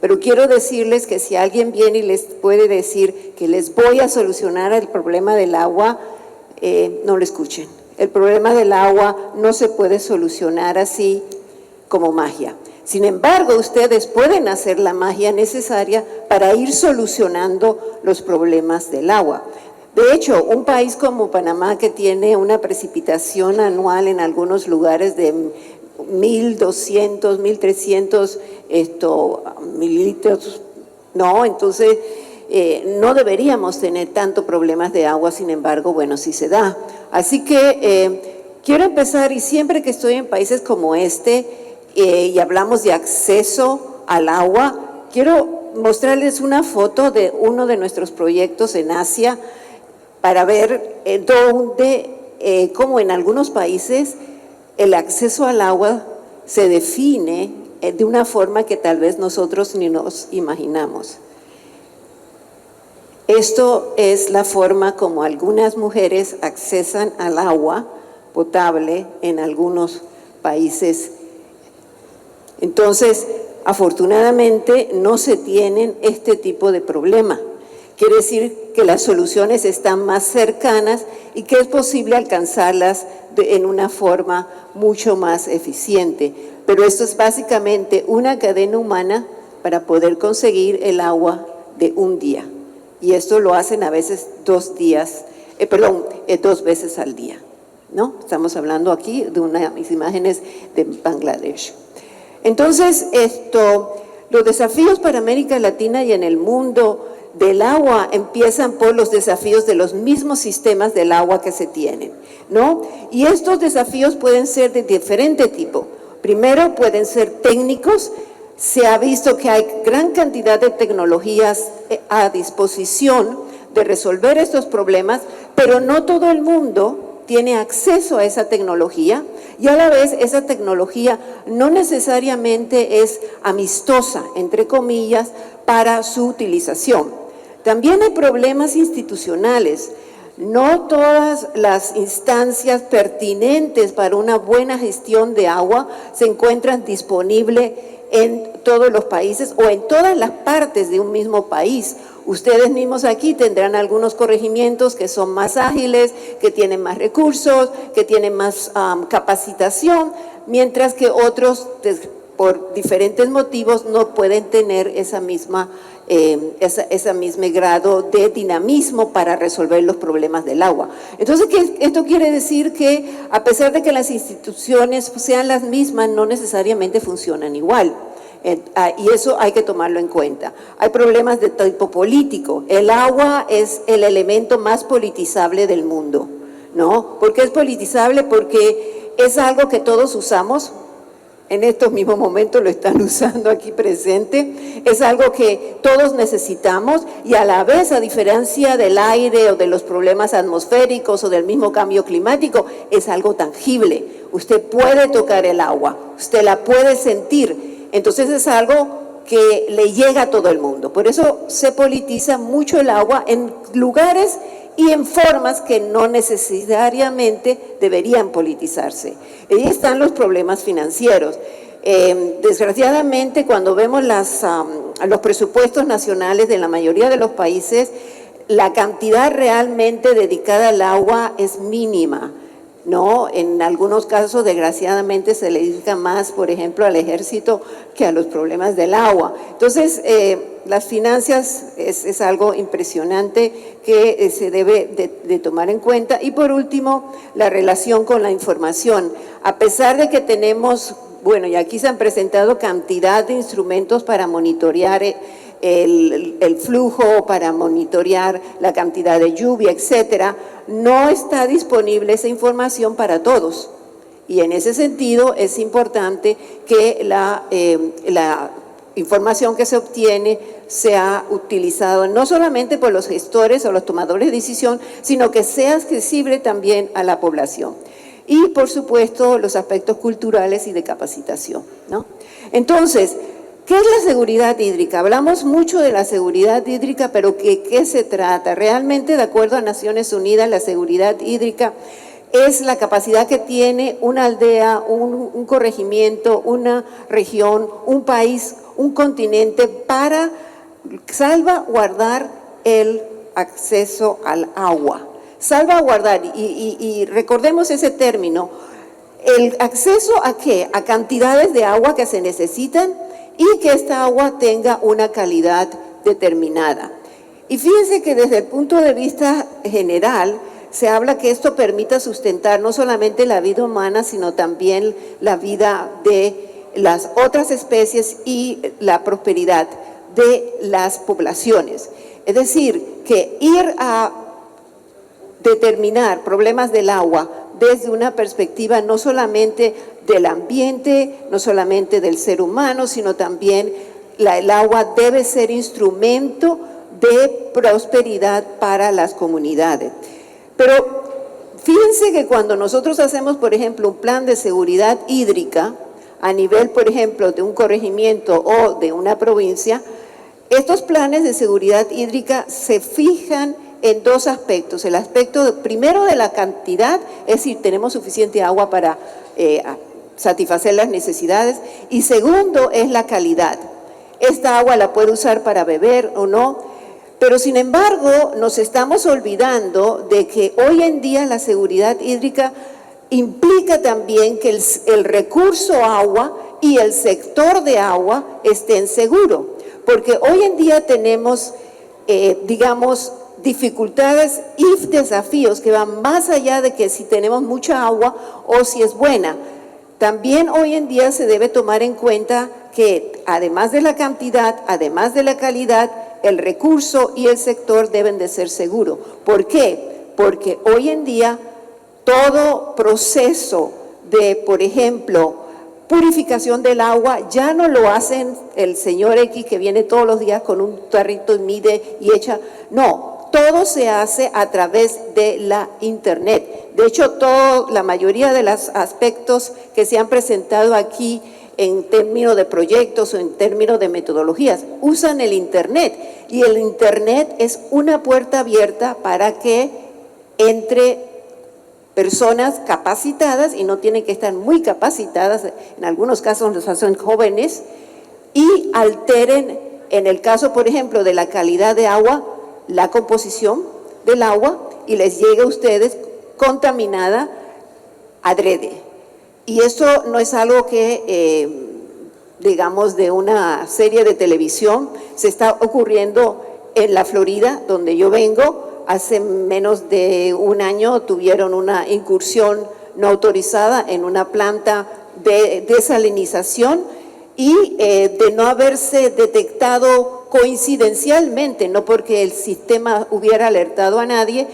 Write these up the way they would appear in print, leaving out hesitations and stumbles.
Pero quiero decirles que si alguien viene y les puede decir que les voy a solucionar el problema del agua, no lo escuchen. El problema del agua no se puede solucionar así como magia. Sin embargo, ustedes pueden hacer la magia necesaria para ir solucionando los problemas del agua. De hecho, un país como Panamá, que tiene una precipitación anual en algunos lugares de 1.200, 1.300 mililitros, no, entonces no deberíamos tener tanto problemas de agua, sin embargo, bueno, sí se da. Así que quiero empezar, y siempre que estoy en países como este, y hablamos de acceso al agua, quiero mostrarles una foto de uno de nuestros proyectos en Asia para ver cómo en algunos países el acceso al agua se define de una forma que tal vez nosotros ni nos imaginamos. Esto es la forma como algunas mujeres accesan al agua potable en algunos países. Entonces, afortunadamente no se tienen este tipo de problema. Quiere decir que las soluciones están más cercanas y que es posible alcanzarlas en una forma mucho más eficiente. Pero esto es básicamente una cadena humana para poder conseguir el agua de un día. Y esto lo hacen a veces 2 veces al día, ¿no? Estamos hablando aquí de unas imágenes de Bangladesh. Entonces, los desafíos para América Latina y en el mundo del agua empiezan por los desafíos de los mismos sistemas del agua que se tienen, ¿no? Y estos desafíos pueden ser de diferente tipo. Primero, pueden ser técnicos. Se ha visto que hay gran cantidad de tecnologías a disposición de resolver estos problemas, pero no todo el mundo tiene acceso a esa tecnología y a la vez esa tecnología no necesariamente es amistosa, entre comillas, para su utilización. También hay problemas institucionales. No todas las instancias pertinentes para una buena gestión de agua se encuentran disponibles en todos los países o en todas las partes de un mismo país. Ustedes mismos aquí tendrán algunos corregimientos que son más ágiles, que tienen más recursos, que tienen más capacitación, mientras que otros, por diferentes motivos, no pueden tener ese mismo grado de dinamismo para resolver los problemas del agua. Entonces, esto quiere decir que a pesar de que las instituciones sean las mismas, no necesariamente funcionan igual. Y eso hay que tomarlo en cuenta. Hay problemas de tipo político. El agua es el elemento más politizable del mundo, ¿no? ¿Por qué es politizable? Porque es algo que todos usamos. En estos mismos momentos lo están usando aquí presente. Es algo que todos necesitamos y a la vez, a diferencia del aire o de los problemas atmosféricos o del mismo cambio climático, es algo tangible. Usted puede tocar el agua, usted la puede sentir. Entonces es algo que le llega a todo el mundo. Por eso se politiza mucho el agua en lugares y en formas que no necesariamente deberían politizarse. Ahí están los problemas financieros. Desgraciadamente, cuando vemos los presupuestos nacionales de la mayoría de los países, la cantidad realmente dedicada al agua es mínima, ¿no? En algunos casos, desgraciadamente, se le dedica más, por ejemplo, al ejército que a los problemas del agua. Entonces, las finanzas es algo impresionante que se debe de tomar en cuenta. Y por último, la relación con la información. A pesar de que tenemos, bueno, y aquí se han presentado cantidad de instrumentos para monitorear el flujo, para monitorear la cantidad de lluvia, etcétera, no está disponible esa información para todos. Y en ese sentido es importante que la información que se obtiene sea utilizada no solamente por los gestores o los tomadores de decisión, sino que sea accesible también a la población. Y, por supuesto, los aspectos culturales y de capacitación, ¿no? Entonces, ¿qué es la seguridad hídrica? Hablamos mucho de la seguridad hídrica, pero ¿qué se trata? Realmente, de acuerdo a Naciones Unidas, la seguridad hídrica es la capacidad que tiene una aldea, un corregimiento, una región, un país, un continente para salvaguardar el acceso al agua. Salvaguardar, y recordemos ese término, el acceso a ¿qué? A cantidades de agua que se necesitan y que esta agua tenga una calidad determinada. Y fíjense que desde el punto de vista general, se habla que esto permita sustentar no solamente la vida humana, sino también la vida de las otras especies y la prosperidad de las poblaciones. Es decir, que ir a determinar problemas del agua desde una perspectiva no solamente del ambiente, no solamente del ser humano, sino también el agua debe ser instrumento de prosperidad para las comunidades. Pero fíjense que cuando nosotros hacemos, por ejemplo, un plan de seguridad hídrica a nivel, por ejemplo, de un corregimiento o de una provincia, estos planes de seguridad hídrica se fijan en dos aspectos. El aspecto primero de la cantidad, es decir, tenemos suficiente agua para satisfacer las necesidades, y segundo es la calidad. Esta agua la puede usar para beber o no. Pero sin embargo, nos estamos olvidando de que hoy en día la seguridad hídrica implica también que el recurso agua y el sector de agua estén seguros. Porque hoy en día tenemos, digamos, dificultades y desafíos que van más allá de que si tenemos mucha agua o si es buena. También hoy en día se debe tomar en cuenta que además de la cantidad, además de la calidad, el recurso y el sector deben de ser seguros. ¿Por qué? Porque hoy en día todo proceso de, por ejemplo, purificación del agua ya no lo hacen el señor X que viene todos los días con un tarrito y mide y echa. No, todo se hace a través de la internet. De hecho, la mayoría de los aspectos que se han presentado aquí en términos de proyectos o en términos de metodologías, usan el internet, y el internet es una puerta abierta para que entre personas capacitadas, y no tienen que estar muy capacitadas, en algunos casos los hacen jóvenes, y alteren, en el caso por ejemplo de la calidad de agua, la composición del agua, y les llegue a ustedes contaminada adrede. Y eso no es algo que, digamos, de una serie de televisión, se está ocurriendo en la Florida, donde yo vengo. Hace menos de un año tuvieron una incursión no autorizada en una planta de desalinización y de no haberse detectado coincidencialmente, no porque el sistema hubiera alertado a nadie,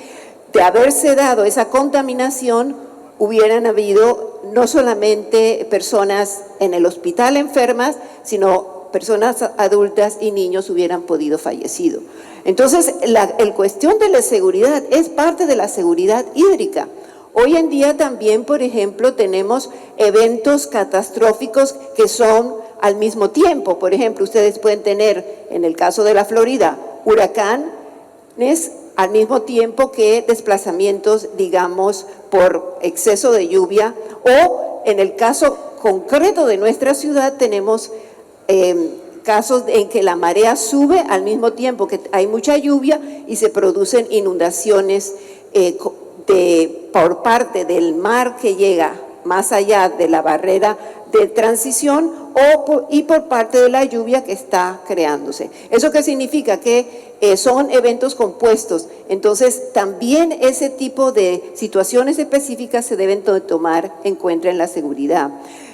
de haberse dado esa contaminación, hubieran habido no solamente personas en el hospital enfermas, sino personas adultas y niños hubieran podido fallecido. Entonces, la cuestión de la seguridad es parte de la seguridad hídrica. Hoy en día también, por ejemplo, tenemos eventos catastróficos que son al mismo tiempo. Por ejemplo, ustedes pueden tener, en el caso de la Florida, huracanes al mismo tiempo que desplazamientos, digamos, por exceso de lluvia, o en el caso concreto de nuestra ciudad tenemos casos en que la marea sube al mismo tiempo que hay mucha lluvia y se producen inundaciones por parte del mar que llega más allá de la barrera de transición y por parte de la lluvia que está creándose. ¿Eso qué significa? Que son eventos compuestos. Entonces, también ese tipo de situaciones específicas se deben tomar en cuenta en la seguridad.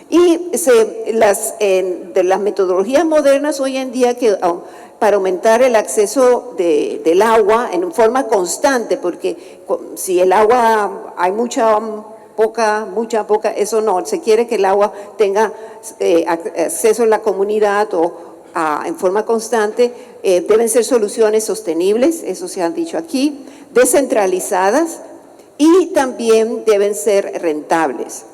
Y de las metodologías modernas hoy en día que para aumentar el acceso del agua en forma constante, porque si el agua hay mucha, poca, eso no, se quiere que el agua tenga acceso en la comunidad en forma constante, deben ser soluciones sostenibles, eso se han dicho aquí, descentralizadas y también deben ser rentables.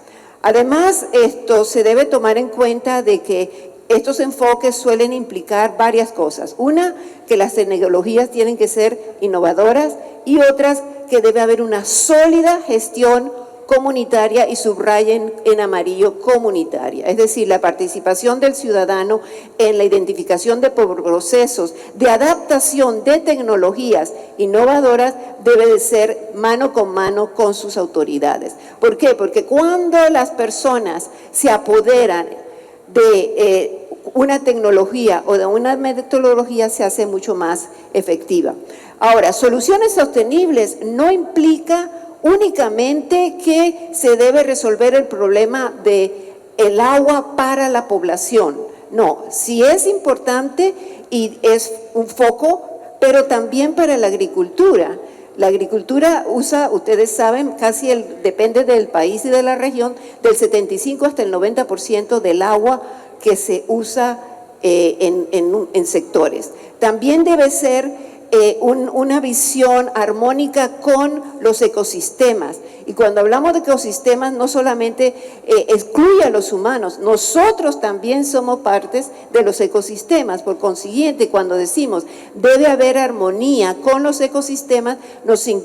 Además, esto se debe tomar en cuenta de que estos enfoques suelen implicar varias cosas. Una, que las tecnologías tienen que ser innovadoras y otras, que debe haber una sólida gestión comunitaria y subrayen en amarillo comunitaria. Es decir, la participación del ciudadano en la identificación de procesos de adaptación de tecnologías innovadoras debe de ser mano con sus autoridades. ¿Por qué? Porque cuando las personas se apoderan de una tecnología o de una metodología, se hace mucho más efectiva. Ahora, soluciones sostenibles no implica únicamente que se debe resolver el problema del agua para la población. No, sí es importante y es un foco, pero también para la agricultura. La agricultura usa, ustedes saben, depende del país y de la región, del 75 hasta el 90% del agua que se usa en sectores. También debe ser una visión armónica con los ecosistemas. Y cuando hablamos de ecosistemas, no solamente excluye a los humanos, nosotros también somos partes de los ecosistemas. Por consiguiente, cuando decimos debe haber armonía con los ecosistemas,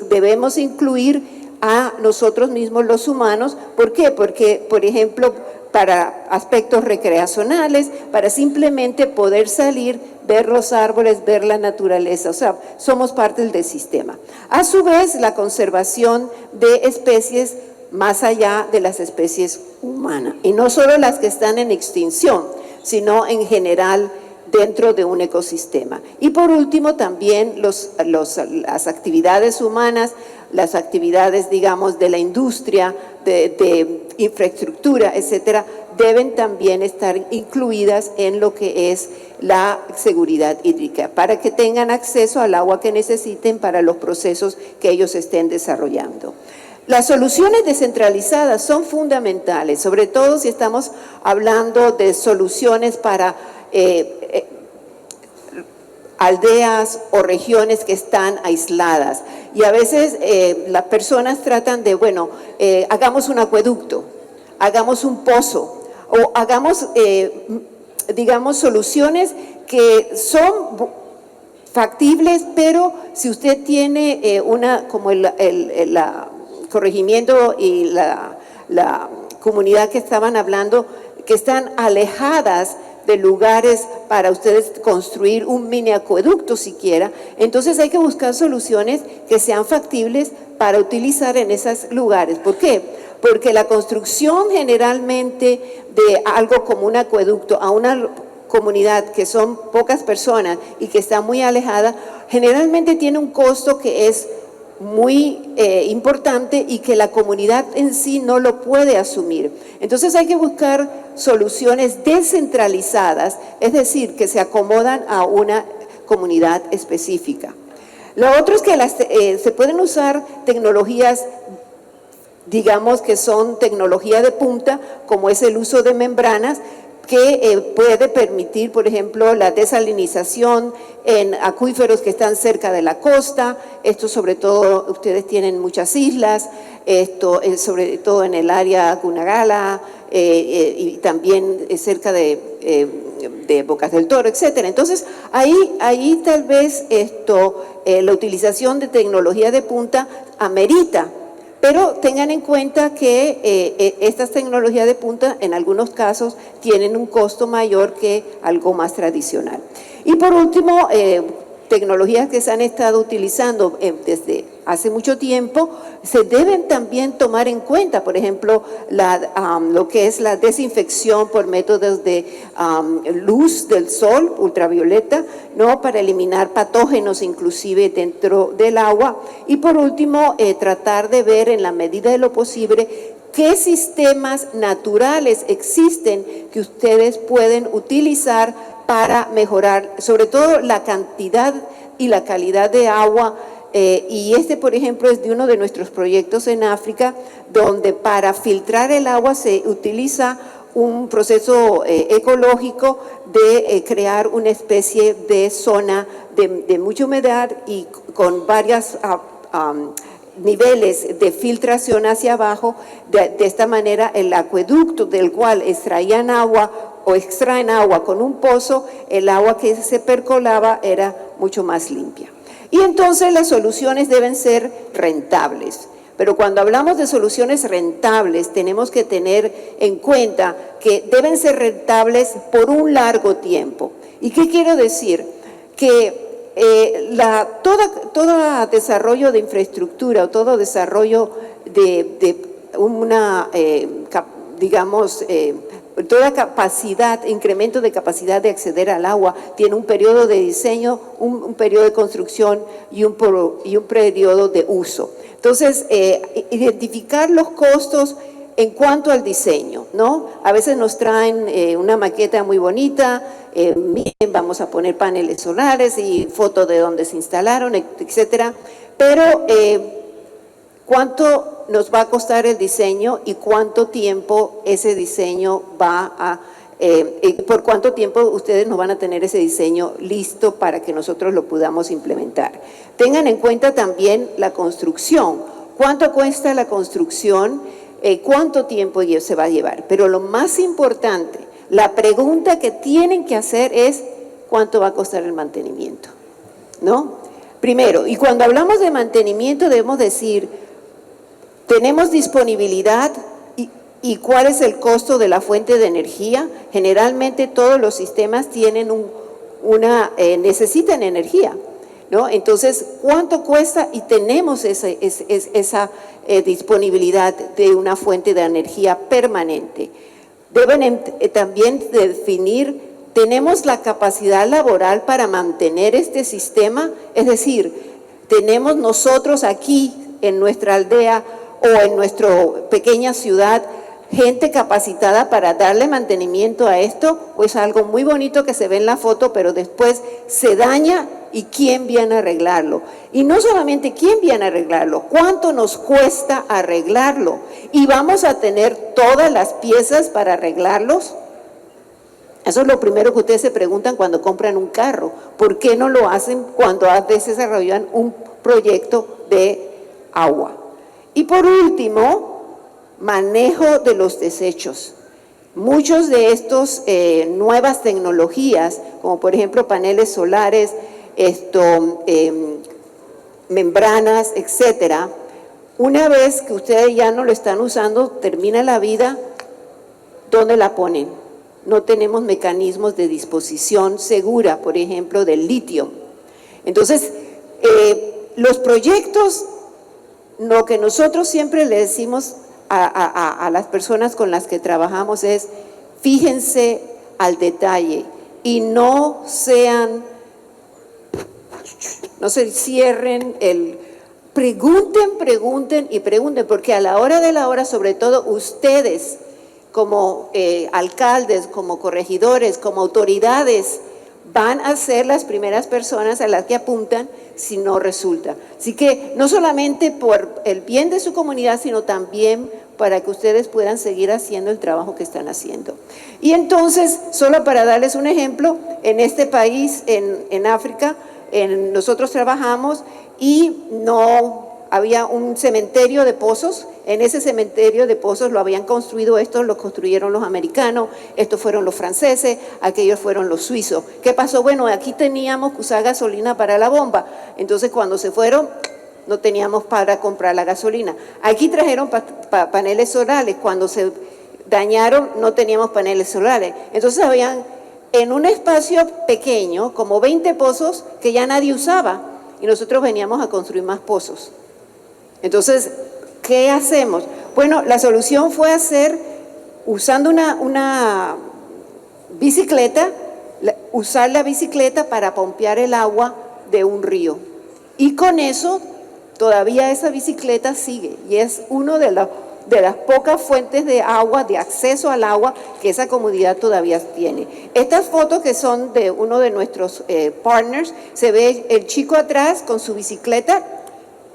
debemos incluir a nosotros mismos los humanos. ¿Por qué? Porque, por ejemplo, para aspectos recreacionales, para simplemente poder salir, ver los árboles, ver la naturaleza, o sea, somos parte del sistema. A su vez, la conservación de especies más allá de las especies humanas, y no solo las que están en extinción, sino en general dentro de un ecosistema. Y por último, también las actividades humanas, las actividades, digamos, de la industria, de infraestructura, etcétera, deben también estar incluidas en lo que es la seguridad hídrica, para que tengan acceso al agua que necesiten para los procesos que ellos estén desarrollando. Las soluciones descentralizadas son fundamentales, sobre todo si estamos hablando de soluciones para aldeas o regiones que están aisladas. Y a veces las personas tratan de, bueno, hagamos un acueducto, hagamos un pozo, o hagamos, digamos, soluciones que son factibles, pero si usted tiene como el corregimiento y la comunidad que estaban hablando, que están alejadas de lugares para ustedes construir un mini acueducto siquiera, entonces hay que buscar soluciones que sean factibles para utilizar en esos lugares. ¿Por qué? Porque la construcción generalmente de algo como un acueducto a una comunidad que son pocas personas y que está muy alejada, generalmente tiene un costo que es muy importante y que la comunidad en sí no lo puede asumir. Entonces hay que buscar soluciones descentralizadas, es decir, que se acomodan a una comunidad específica. Lo otro es que se pueden usar tecnologías, digamos que son tecnología de punta, como es el uso de membranas, que puede permitir, por ejemplo, la desalinización en acuíferos que están cerca de la costa. Esto sobre todo, ustedes tienen muchas islas, esto sobre todo en el área Cunagala y también cerca de Bocas del Toro, etcétera. Entonces, ahí tal vez la utilización de tecnología de punta amerita. Pero tengan en cuenta que estas tecnologías de punta en algunos casos tienen un costo mayor que algo más tradicional. Y por último, tecnologías que se han estado utilizando desde hace mucho tiempo, se deben también tomar en cuenta, por ejemplo, lo que es la desinfección por métodos de luz del sol, ultravioleta, ¿no? Para eliminar patógenos inclusive dentro del agua. Y por último, tratar de ver en la medida de lo posible qué sistemas naturales existen que ustedes pueden utilizar para mejorar, sobre todo la cantidad y la calidad de agua. Y por ejemplo, es de uno de nuestros proyectos en África, donde para filtrar el agua se utiliza un proceso ecológico de crear una especie de zona de mucha humedad y con varias niveles de filtración hacia abajo. De esta manera, el acueducto del cual extraían agua o extraen agua con un pozo, el agua que se percolaba era mucho más limpia. Y entonces las soluciones deben ser rentables. Pero cuando hablamos de soluciones rentables, tenemos que tener en cuenta que deben ser rentables por un largo tiempo. ¿Y qué quiero decir? Que todo desarrollo de infraestructura o todo desarrollo de una, toda capacidad, incremento de capacidad de acceder al agua, tiene un periodo de diseño, un periodo de construcción y un periodo de uso. Entonces, identificar los costos en cuanto al diseño, ¿no? A veces nos traen una maqueta muy bonita, miren, vamos a poner paneles solares y fotos de dónde se instalaron, etcétera, pero ¿cuánto nos va a costar el diseño y cuánto tiempo ese diseño por cuánto tiempo ustedes nos van a tener ese diseño listo para que nosotros lo podamos implementar? Tengan en cuenta también la construcción. ¿Cuánto cuesta la construcción? ¿Cuánto tiempo se va a llevar? Pero lo más importante, la pregunta que tienen que hacer es ¿cuánto va a costar el mantenimiento? ¿No? Primero, y cuando hablamos de mantenimiento debemos decir, ¿tenemos disponibilidad y cuál es el costo de la fuente de energía? Generalmente todos los sistemas tienen necesitan energía, ¿no? Entonces, ¿cuánto cuesta? Y tenemos esa disponibilidad de una fuente de energía permanente. Deben también definir, ¿tenemos la capacidad laboral para mantener este sistema? Es decir, ¿tenemos nosotros aquí en nuestra aldea o en nuestra pequeña ciudad gente capacitada para darle mantenimiento a esto? O es algo muy bonito que se ve en la foto, pero después se daña y ¿quién viene a arreglarlo? Y no solamente quién viene a arreglarlo, ¿cuánto nos cuesta arreglarlo? ¿Y vamos a tener todas las piezas para arreglarlos? Eso es lo primero que ustedes se preguntan cuando compran un carro. ¿Por qué no lo hacen cuando a veces desarrollan un proyecto de agua? Y por último, manejo de los desechos. Muchos de estos nuevas tecnologías, como por ejemplo paneles solares, membranas, etcétera, una vez que ustedes ya no lo están usando, termina la vida, ¿dónde la ponen? No tenemos mecanismos de disposición segura, por ejemplo, del litio. Entonces, los proyectos, lo que nosotros siempre le decimos a las personas con las que trabajamos es, fíjense al detalle y no se cierren pregunten, porque a la hora de la hora, sobre todo ustedes, como alcaldes, como corregidores, como autoridades, van a ser las primeras personas a las que apuntan si no resulta. Así que no solamente por el bien de su comunidad, sino también para que ustedes puedan seguir haciendo el trabajo que están haciendo. Y entonces, solo para darles un ejemplo, en este país, en África, nosotros trabajamos y no había un cementerio de pozos. En ese cementerio de pozos lo habían construido lo construyeron los americanos, estos fueron los franceses, aquellos fueron los suizos. ¿Qué pasó? Bueno, aquí teníamos que usar gasolina para la bomba, entonces cuando se fueron no teníamos para comprar la gasolina. Aquí trajeron paneles solares, cuando se dañaron no teníamos paneles solares. Entonces habían en un espacio pequeño como 20 pozos que ya nadie usaba y nosotros veníamos a construir más pozos. Entonces, ¿qué hacemos? Bueno, la solución fue usando una bicicleta, usar la bicicleta para pompear el agua de un río. Y con eso, todavía esa bicicleta sigue y es una de las pocas fuentes de agua, de acceso al agua que esa comunidad todavía tiene. Estas fotos que son de uno de nuestros partners, se ve el chico atrás con su bicicleta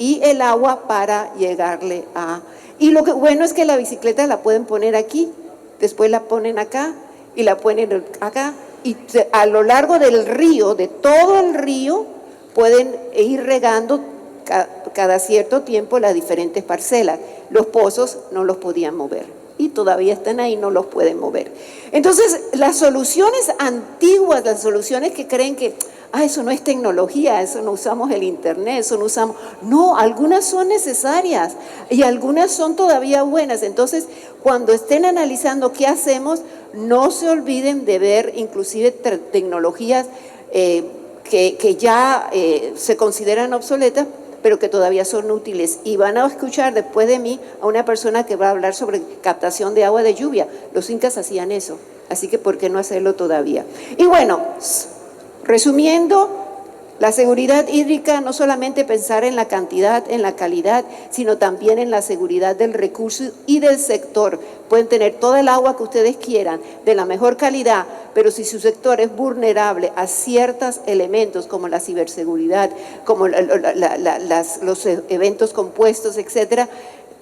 y el agua para llegarle a... Y lo que bueno es que la bicicleta la pueden poner aquí, después la ponen acá y la ponen acá. Y a lo largo del río, de todo el río, pueden ir regando cada cierto tiempo las diferentes parcelas. Los pozos no los podían mover. y todavía están ahí, no los pueden mover. Entonces, las soluciones antiguas, las soluciones que creen que eso no es tecnología, eso no usamos el internet, eso no usamos... No, algunas son necesarias y algunas son todavía buenas. Entonces, cuando estén analizando qué hacemos, no se olviden de ver inclusive tecnologías que ya se consideran obsoletas, pero que todavía son útiles. Y van a escuchar después de mí a una persona que va a hablar sobre captación de agua de lluvia. Los incas hacían eso, así que ¿por qué no hacerlo todavía? Y bueno, resumiendo, la seguridad hídrica no solamente pensar en la cantidad, en la calidad, sino también en la seguridad del recurso y del sector. Pueden tener toda el agua que ustedes quieran, de la mejor calidad, pero si su sector es vulnerable a ciertos elementos como la ciberseguridad, como los eventos compuestos, etcétera,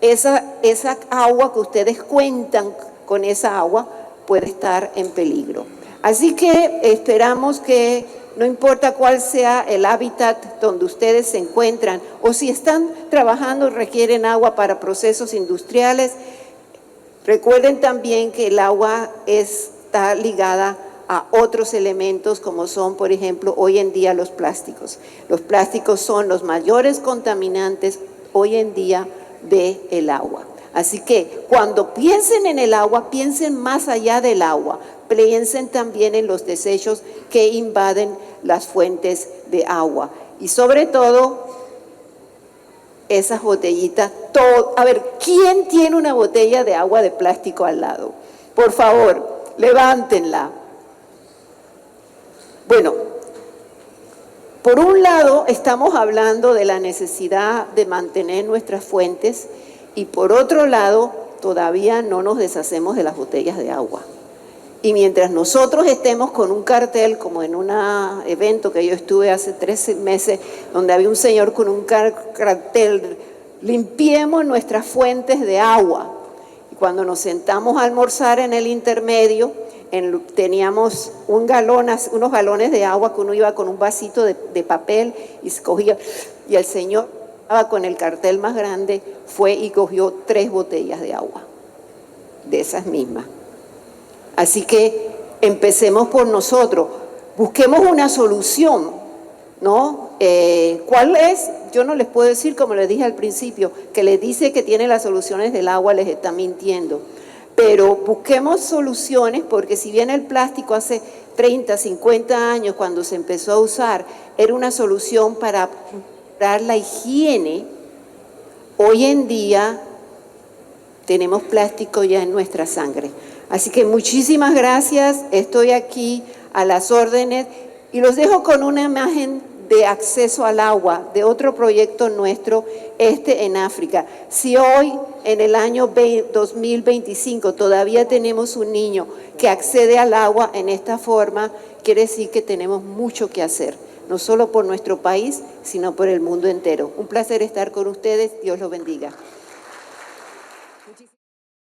esa agua que ustedes cuentan con esa agua puede estar en peligro. Así que esperamos que no importa cuál sea el hábitat donde ustedes se encuentran o si están trabajando y requieren agua para procesos industriales, recuerden también que el agua está ligada a otros elementos como son, por ejemplo, hoy en día los plásticos. Los plásticos son los mayores contaminantes hoy en día del agua. Así que cuando piensen en el agua, piensen más allá del agua. Piensen también en los desechos que invaden las fuentes de agua. Y sobre todo, esas botellitas. A ver, ¿quién tiene una botella de agua de plástico al lado? Por favor, levántenla. Bueno, por un lado estamos hablando de la necesidad de mantener nuestras fuentes y por otro lado todavía no nos deshacemos de las botellas de agua. Y mientras nosotros estemos con un cartel, como en un evento que yo estuve hace 13 meses, donde había un señor con un cartel, limpiemos nuestras fuentes de agua. Y cuando nos sentamos a almorzar en el intermedio, teníamos unos galones de agua que uno iba con un vasito de papel y escogía, y el señor con el cartel más grande fue y cogió 3 botellas de agua, de esas mismas. Así que empecemos por nosotros, busquemos una solución, ¿no? ¿Cuál es? Yo no les puedo decir, como les dije al principio, que les dice que tiene las soluciones del agua, les está mintiendo. Pero busquemos soluciones, porque si bien el plástico hace 30, 50 años, cuando se empezó a usar, era una solución para dar la higiene, hoy en día tenemos plástico ya en nuestra sangre. Así que muchísimas gracias, estoy aquí a las órdenes y los dejo con una imagen de acceso al agua de otro proyecto nuestro, en África. Si hoy, en el año 2025, todavía tenemos un niño que accede al agua en esta forma, quiere decir que tenemos mucho que hacer, no solo por nuestro país, sino por el mundo entero. Un placer estar con ustedes, Dios los bendiga.